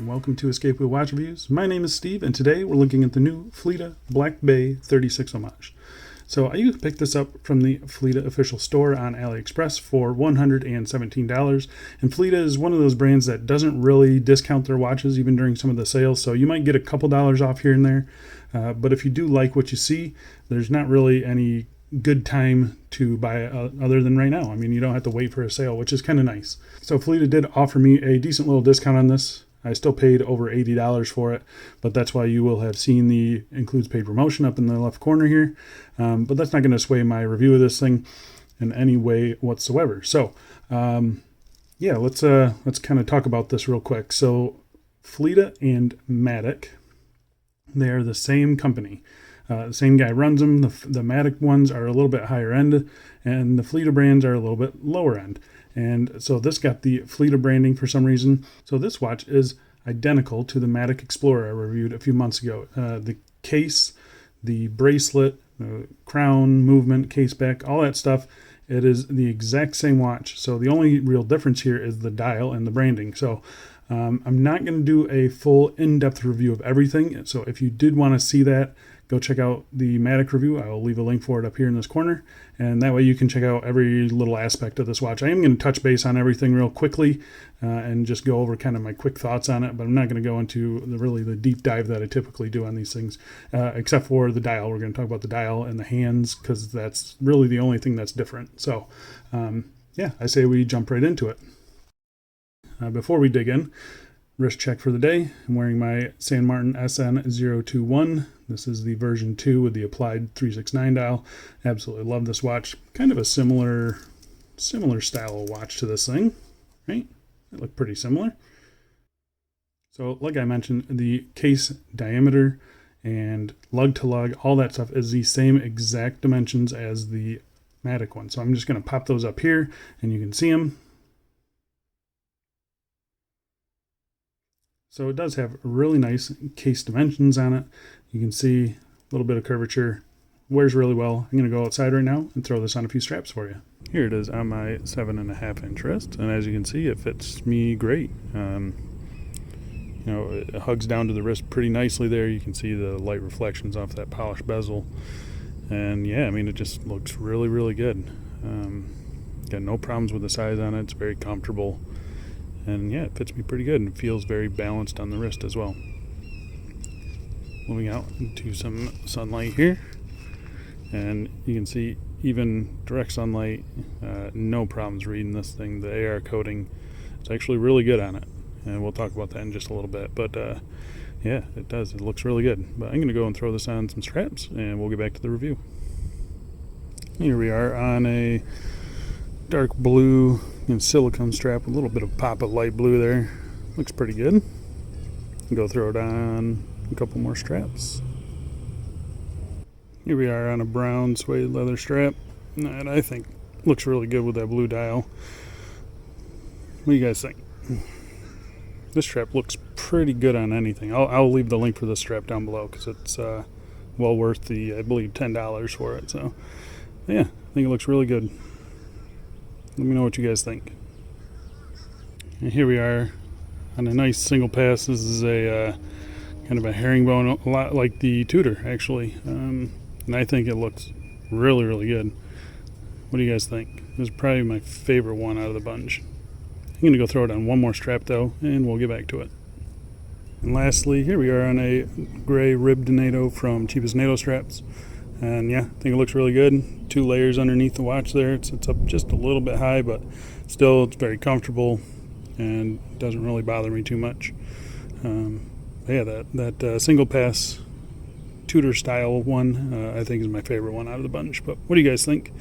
welcome to Escape Wheel Watch Reviews. My name is Steve, and today we're looking at the new Phylida Black Bay 36 Homage. So you can pick this up from the Phylida official store on AliExpress for $117. And Phylida is one of those brands that doesn't really discount their watches even during some of the sales, so you might get a couple dollars off here and there. But if you do like what you see, there's not really any good time to buy other than right now. I mean, you don't have to wait for a sale, which is kind of nice. So Phylida did offer me a decent little discount on this. I still paid over $80 for it, but that's why you will have seen the includes paid promotion up in the left corner here. But that's not going to sway my review of this thing in any way whatsoever. So yeah, let's kind of talk about this real quick. So Phylida and Matic, they are the same company. The same guy runs them. The Matic ones are a little bit higher end, and the Phylida brands are a little bit lower end. And so this got the Phylida branding for some reason. So this watch is identical to the Matic Explorer I reviewed a few months ago. The case, the bracelet, the crown, movement, case back, all that stuff, it is the exact same watch. So the only real difference here is the dial and the branding. So I'm not going to do a full in-depth review of everything. So if you did want to see that, go check out the Matic review. I will leave a link for it up here in this corner, and that way you can check out every little aspect of this watch. I am going to touch base on everything real quickly and just go over kind of my quick thoughts on it, but I'm not going to go into the deep dive that I typically do on these things, except for the dial. We're going to talk about the dial and the hands because that's really the only thing that's different. So yeah, I say we jump right into it. Before we dig in, wrist check for the day. I'm wearing my San Martin SN021. This is the version 2 with the applied 369 dial. Absolutely love this watch. Kind of a similar style of watch to this thing, right? They look pretty similar. So like I mentioned, the case diameter and lug to lug, all that stuff is the same exact dimensions as the Matic one. So I'm just going to pop those up here and you can see them. So it does have really nice case dimensions on it. You can see a little bit of curvature. Wears really well. I'm going to go outside right now and throw this on a few straps for you. Here it is on my 7.5 inch wrist, and as you can see, it fits me great. You know, it hugs down to the wrist pretty nicely there. You can see the light reflections off that polished bezel, and yeah, I mean, it just looks really, really good. Got no problems with the size on it. It's very comfortable. And yeah, it fits me pretty good and feels very balanced on the wrist as well. Moving out into some sunlight here. And you can see even direct sunlight, no problems reading this thing. The AR coating is actually really good on it. And we'll talk about that in just a little bit. But yeah, it does. It looks really good. But I'm going to go and throw this on some straps and we'll get back to the review. Here we are on a dark blue and silicone strap, a little bit of pop of light blue there. Looks pretty good. Go throw it on a couple more straps. Here we are on a brown suede leather strap that I think looks really good with that blue dial. What do you guys think? This strap looks pretty good on anything. I'll leave the link for this strap down below because it's well worth the, I believe, $10 for it. So yeah, I think it looks really good. Let me know what you guys think. And here we are on a nice single pass. This is a kind of a herringbone, a lot like the Tudor actually. And I think it looks really, really good. What do you guys think? This is probably my favorite one out of the bunch. I'm going to go throw it on one more strap though, and we'll get back to it. And lastly, here we are on a gray ribbed NATO from Cheapest NATO Straps. And yeah, I think it looks really good. 2 layers underneath the watch there. It's up just a little bit high, but still it's very comfortable and doesn't really bother me too much. Yeah, that single pass Tudor style one I think is my favorite one out of the bunch. But what do you guys think?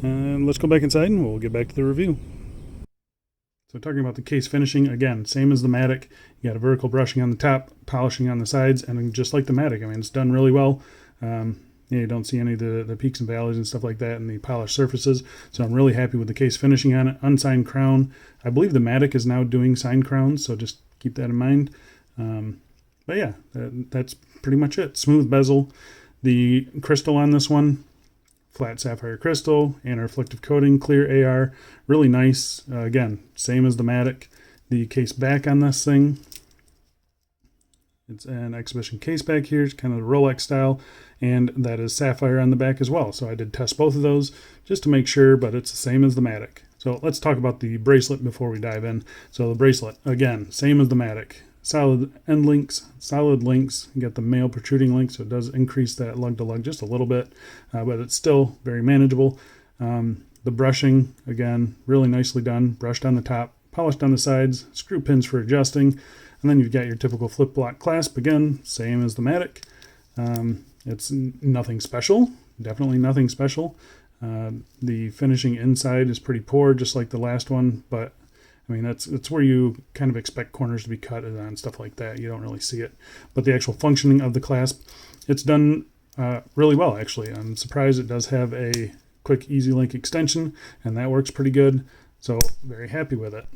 Let's go back inside and we'll get back to the review. So talking about the case finishing, again, same as the Matic. You got a vertical brushing on the top, polishing on the sides, and just like the Matic, I mean, it's done really well. Yeah, you don't see any of the peaks and valleys and stuff like that in the polished surfaces. So I'm really happy with the case finishing on it. Unsigned crown. I believe the Matic is now doing signed crowns, so just keep that in mind. But yeah, that's pretty much it. Smooth bezel. The crystal on this one, flat sapphire crystal, anti-reflective coating, clear AR. Really nice. Again, same as the Matic. The case back on this thing, It's an exhibition case back here. It's kind of the Rolex style, and that is sapphire on the back as well. So I did test both of those just to make sure, but it's the same as the Matic. So let's talk about the bracelet before we dive in. So the bracelet, again, same as the Matic. Solid end links, solid links. You got the male protruding link, so it does increase that lug to lug just a little bit, but it's still very manageable. The brushing, again, really nicely done. Brushed on the top, polished on the sides, screw pins for adjusting, and then you've got your typical flip block clasp. Again, same as the Matic. It's nothing special, definitely nothing special. The finishing inside is pretty poor, just like the last one, but I mean, that's where you kind of expect corners to be cut and stuff like that. You don't really see it. But the actual functioning of the clasp, it's done really well, actually. I'm surprised it does have a quick easy link extension, and that works pretty good. So very happy with it.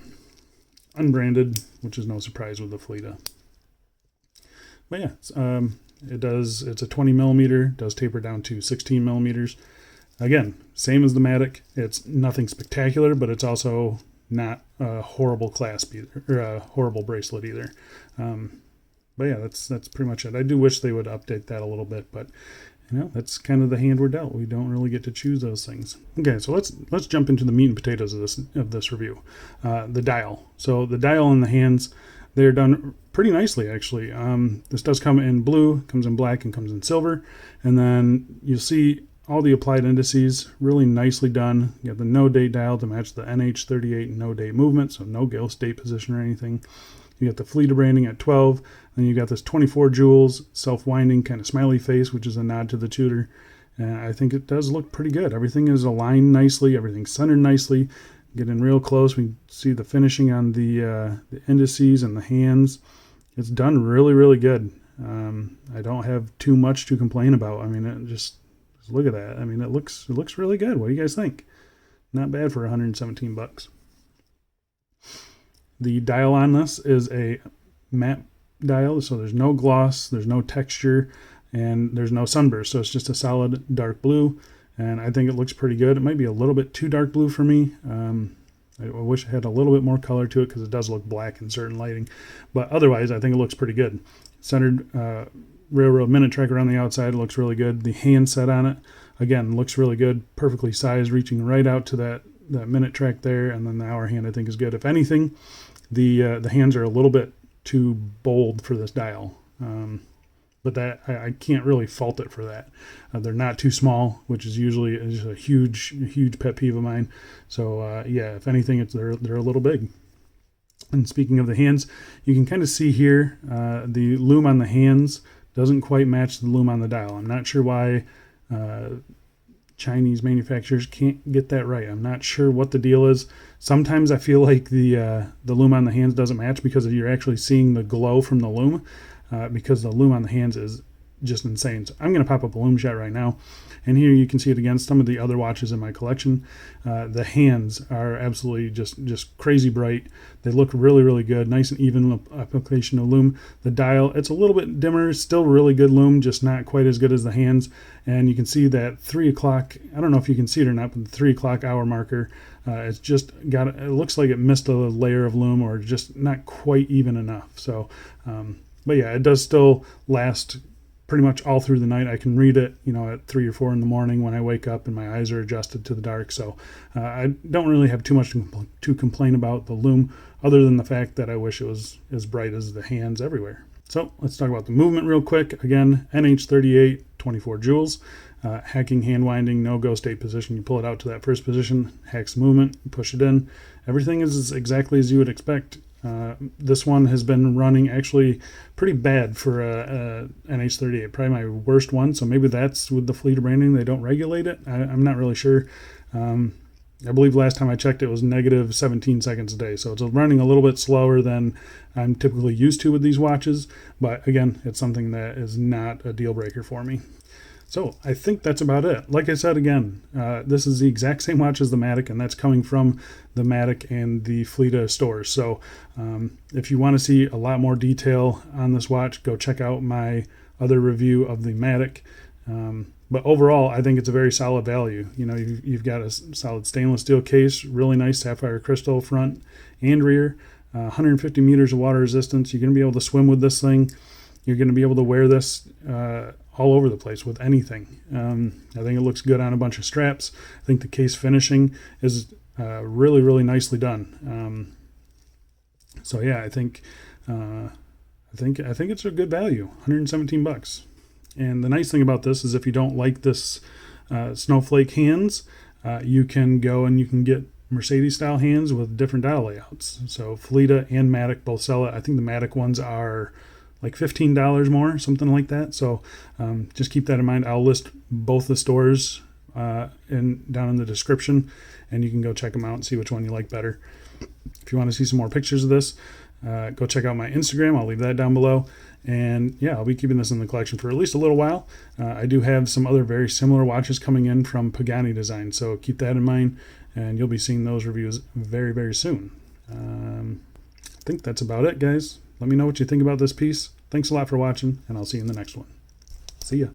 Unbranded, which is no surprise with the Phylida. But yeah, it's a 20 millimeter, does taper down to 16 millimeters. Again, same as the Matic. It's nothing spectacular, but it's also not a horrible clasp either, or a horrible bracelet either. But yeah, that's pretty much it. I do wish they would update that a little bit, but you know, that's kind of the hand we're dealt. We don't really get to choose those things. Okay, so let's jump into the meat and potatoes of this review. The dial. So the dial and the hands, they're done pretty nicely actually. This does come in blue, comes in black, and comes in silver, and then you'll see all the applied indices, really nicely done. You have the no date dial to match the NH38 no date movement, so no ghost date position or anything. You got the Phylida branding at 12, then you got this 24 jewels, self-winding kind of smiley face, which is a nod to the Tudor. And I think it does look pretty good. Everything is aligned nicely, everything's centered nicely. Get in real close, we see the finishing on the indices and the hands. It's done really, really good. I don't have too much to complain about. I mean, it just look at that. I mean, it looks really good. What do you guys think? Not bad for 117 bucks. The dial on this is a matte dial, so there's no gloss, there's no texture, and there's no sunburst. So it's just a solid dark blue, and I think it looks pretty good. It might be a little bit too dark blue for me. I wish it had a little bit more color to it because it does look black in certain lighting, but otherwise I think it looks pretty good. Centered railroad minute tracker on the outside, looks really good. The hand set on it, again, looks really good, perfectly sized, reaching right out to that minute track there, and then the hour hand I think is good. If anything, the hands are a little bit too bold for this dial, but that I can't really fault it for that. They're not too small, which is usually just a huge pet peeve of mine. So yeah, if anything, they're a little big. And speaking of the hands, you can kind of see here the lume on the hands doesn't quite match the lume on the dial. I'm not sure why Chinese manufacturers can't get that right. I'm not sure what the deal is. Sometimes I feel like the lume on the hands doesn't match because you're actually seeing the glow from the lume, because the lume on the hands is just insane. So I'm going to pop up a lume shot right now, and here you can see it against some of the other watches in my collection. The hands are absolutely just crazy bright. They look really, really good. Nice and even application of lume. The dial, it's a little bit dimmer, still really good lume, just not quite as good as the hands. And you can see that 3 o'clock, I don't know if you can see it or not, but the 3 o'clock hour marker, it's just got, it looks like it missed a layer of lume or just not quite even enough. So, but yeah, it does still last pretty much all through the night. I can read it, you know, at 3 or 4 in the morning when I wake up and my eyes are adjusted to the dark. So I don't really have too much to complain about the lume, other than the fact that I wish it was as bright as the hands everywhere. So let's talk about the movement real quick. Again, NH38, 24 jewels, hacking, hand winding, no go state position. You pull it out to that first position, hacks movement, push it in. Everything is exactly as you would expect. This one has been running actually pretty bad for NH38, probably my worst one. So maybe that's with the Phylida branding, they don't regulate it. I'm not really sure. I believe last time I checked it was negative 17 seconds a day. So it's running a little bit slower than I'm typically used to with these watches. But again, it's something that is not a deal breaker for me. So I think that's about it. Like I said, again, this is the exact same watch as the Matic, and that's coming from the Matic and the Phylida stores. So if you want to see a lot more detail on this watch, go check out my other review of the Matic. But overall, I think it's a very solid value. You know, you've got a solid stainless steel case, really nice sapphire crystal front and rear, 150 meters of water resistance. You're going to be able to swim with this thing. you're going to be able to wear this all over the place with anything. I think it looks good on a bunch of straps. I think the case finishing is really, really nicely done. So yeah, I think it's a good value, 117 bucks. And the nice thing about this is if you don't like this snowflake hands, you can go and you can get Mercedes style hands with different dial layouts. So Phylida and Matic both sell it. I think the Matic ones are like $15 more, something like that. So just keep that in mind. I'll list both the stores down in the description, and you can go check them out and see which one you like better. If you want to see some more pictures of this, go check out my Instagram. I'll leave that down below. And yeah, I'll be keeping this in the collection for at least a little while. I do have some other very similar watches coming in from Pagani Design, so keep that in mind, and you'll be seeing those reviews very, very soon. I think that's about it, guys. Let me know what you think about this piece. Thanks a lot for watching, and I'll see you in the next one. See ya.